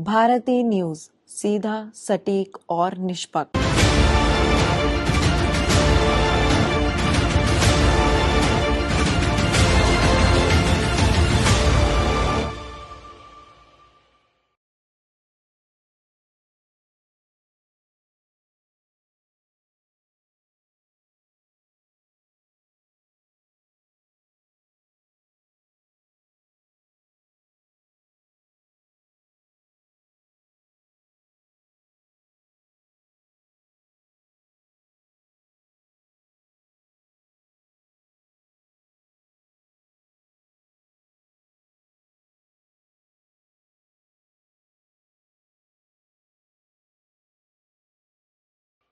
Bharti news, सीधा, सटीक और निष्पक्ष।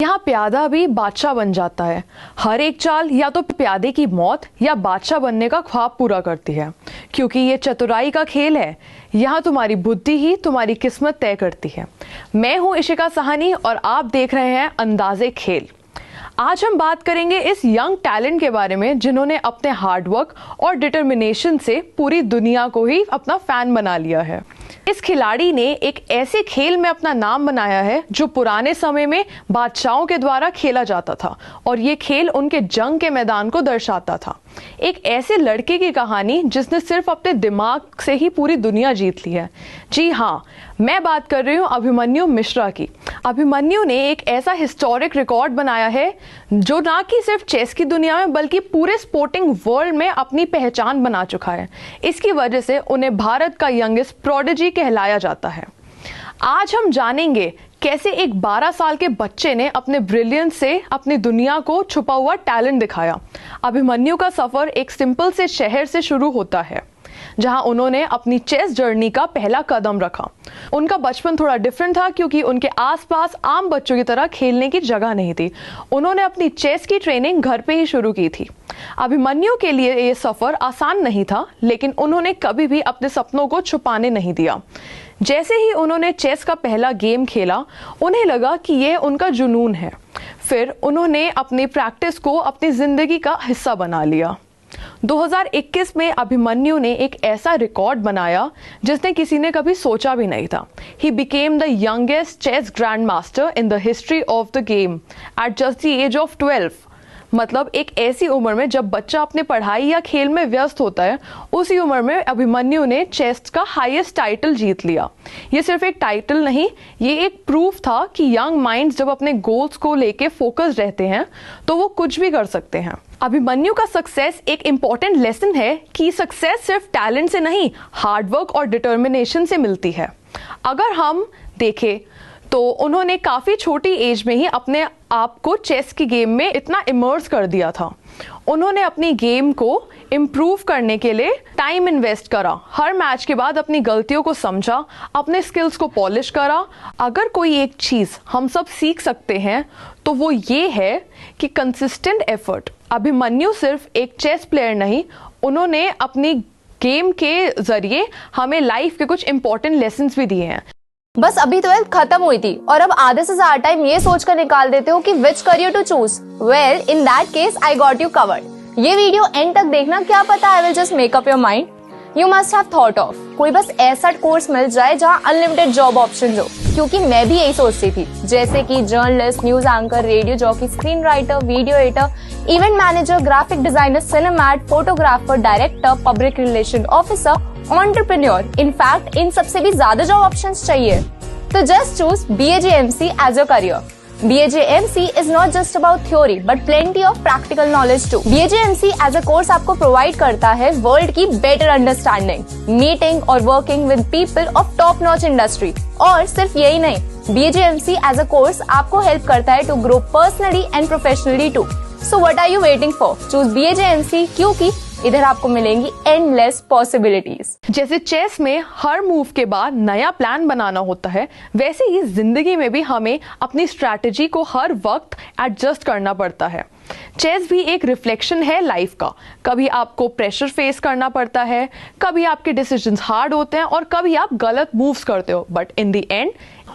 यहाँ प्यादा भी बादशाह बन जाता है। हर एक चाल या तो प्यादे की मौत या बादशाह बनने का ख्वाब पूरा करती है, क्योंकि ये चतुराई का खेल है। यहाँ तुम्हारी बुद्धि ही तुम्हारी किस्मत तय करती है। मैं हूँ इशिका सहानी और आप देख रहे हैं अंदाजे खेल। आज हम बात करेंगे इस यंग टैलेंट के बारे में जिन्होंने अपने हार्डवर्क और डिटर्मिनेशन से पूरी दुनिया को ही अपना फैन बना लिया है। इस खिलाड़ी ने एक ऐसे खेल में अपना नाम बनाया है जो पुराने समय में बादशाहों के द्वारा खेला जाता था, और ये खेल उनके जंग के मैदान को दर्शाता था। एक ऐसे लड़के की कहानी जिसने सिर्फ अपने दिमाग से ही पूरी दुनिया जीत ली है। जी हाँ, मैं बात कर रही हूँ अभिमन्यु मिश्रा की। अभिमन्यु ने एक ऐसा हिस्टोरिक रिकॉर्ड बनाया है जो ना कि सिर्फ चेस की दुनिया में बल्कि पूरे स्पोर्टिंग वर्ल्ड में अपनी पहचान बना चुका है। इसकी वजह से उन्हें भारत का यंगेस्ट प्रोडिजी कहलाया जाता है। आज हम जानेंगे कैसे एक 12 साल के बच्चे ने अपने ब्रिलियंस से अपनी दुनिया को छुपा हुआ टैलेंट दिखाया। अभिमन्यु का सफर एक सिंपल से शहर से शुरू होता है जहां उन्होंने अपनी चेस जर्नी का पहला कदम रखा। उनका बचपन थोड़ा डिफरेंट था क्योंकि उनके आसपास आम बच्चों की तरह खेलने की जगह नहीं थी। उन्होंने अपनी चेस की ट्रेनिंग घर पे ही शुरू की थी। अभिमन्यु के लिए ये सफर आसान नहीं था, लेकिन उन्होंने कभी भी अपने सपनों को छुपाने नहीं दिया। जैसे ही उन्होंने चेस का पहला गेम खेला, उन्हें लगा कि ये उनका जुनून है। फिर उन्होंने अपनी प्रैक्टिस को अपनी जिंदगी का हिस्सा बना लिया। 2021 में अभिमन्यु ने एक ऐसा रिकॉर्ड बनाया जिसने किसी ने कभी सोचा भी नहीं था। He became the youngest chess grandmaster in the history of the game at just the age of 12। मतलब एक ऐसी उम्र में जब बच्चा अपने पढ़ाई या खेल में व्यस्त होता है, उसी उम्र में अभिमन्यु ने चेस का हाईएस्ट टाइटल जीत लिया। ये सिर्फ एक टाइटल नहीं, ये एक प्रूफ था कि यंग माइंड्स जब अपने गोल्स को लेके फोकस रहते हैं तो वो कुछ भी कर सकते हैं। अभिमन्यु का सक्सेस एक इम्पॉर्टेंट लेसन है कि सक्सेस सिर्फ टैलेंट से नहीं, हार्डवर्क और डिटर्मिनेशन से मिलती है। अगर हम देखें तो उन्होंने काफ़ी छोटी एज में ही अपने आप को चेस की गेम में इतना इमर्स कर दिया था। उन्होंने अपनी गेम को इम्प्रूव करने के लिए टाइम इन्वेस्ट करा, हर मैच के बाद अपनी गलतियों को समझा, अपने स्किल्स को पॉलिश करा। अगर कोई एक चीज़ हम सब सीख सकते हैं तो वो ये है कि कंसिस्टेंट एफर्ट। अभिमन्यु सिर्फ एक चेस प्लेयर नहीं, उन्होंने अपनी गेम के जरिए हमें लाइफ के कुछ इंपॉर्टेंट लेसन्स भी दिए हैं। बस अभी 12th खत्म हुई थी और अब आधे से ज्यादा टाइम ये सोचकर निकाल देते हो कि which career to choose. Well, in that case I got you covered. ये वीडियो एंड तक देखना, क्या पता I will just make up your mind. You must have thought of कोई बस ऐसा कोर्स मिल जाए जहाँ अनलिमिटेड जॉब ऑप्शन हो, क्योंकि मैं भी यही सोचती थी। जैसे कि journalist, news anchor, radio jockey, screen writer, video editor, event manager, graphic designer, cinematographer, director, public relation officer, entrepreneur. In fact इन सबसे भी ज्यादा जॉब ऑप्शंस चाहिए। तो just choose BAJMC as your career. BAJMC is not just about theory but plenty of practical knowledge too. BAJMC as a course आपको provide करता है world की बेटर अंडरस्टैंडिंग, मीटिंग और working with people of top notch industry. और सिर्फ यही नहीं, BAJMC as a course आपको हेल्प करता है to grow personally and professionally too. So what are you waiting for? Choose BAJMC, क्योंकि इधर आपको मिलेंगी एंडलेस पॉसिबिलिटीज। जैसे चेस में हर मूव के बाद नया प्लान बनाना होता है, वैसे ही जिंदगी में भी हमें अपनी स्ट्रैटेजी को हर वक्त एडजस्ट करना पड़ता है। चेस भी एक रिफ्लेक्शन है लाइफ का। कभी आपको प्रेशर फेस करना पड़ता है, कभी आपके डिसीजंस हार्ड होते हैं और कभी आप गलत मूव्स करते हो, बट इन द एंड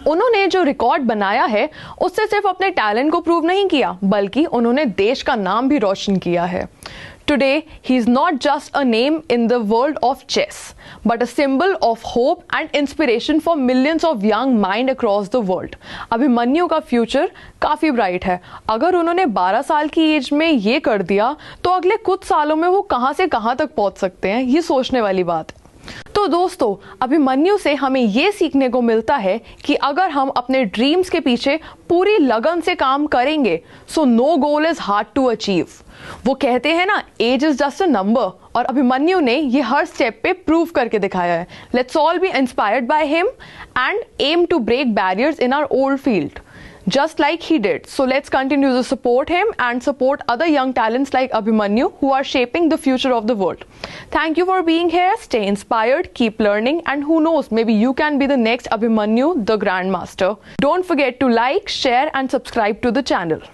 उन्होंने जो रिकॉर्ड बनाया है उससे सिर्फ अपने टैलेंट को प्रूव नहीं किया, बल्कि उन्होंने देश का नाम भी रोशन किया है। Today, he is not just a name in the world of chess, but a symbol of hope and inspiration for millions of young minds across the world. Abhimanyu का फ्यूचर काफी ब्राइट है। अगर उन्होंने 12 साल की एज में ये कर दिया तो अगले कुछ सालों में वो कहां से कहां तक पहुंच सकते हैं, ये सोचने वाली बात है। तो दोस्तों, अभिमन्यु से हमें ये सीखने को मिलता है कि अगर हम अपने ड्रीम्स के पीछे पूरी लगन से काम करेंगे, so no goal is hard to achieve. वो कहते हैं ना, age is just a number, और अभिमन्यु ने ये हर स्टेप पे प्रूव करके दिखाया है। Let's all be inspired by him and aim to break barriers in our old field just like he did. So let's continue to support him and support other young talents like Abhimanyu who are shaping the future of the world. Thank you for being here. Stay inspired, keep learning, and who knows, maybe you can be the next Abhimanyu, the Grandmaster. Don't forget to like, share and subscribe to the channel.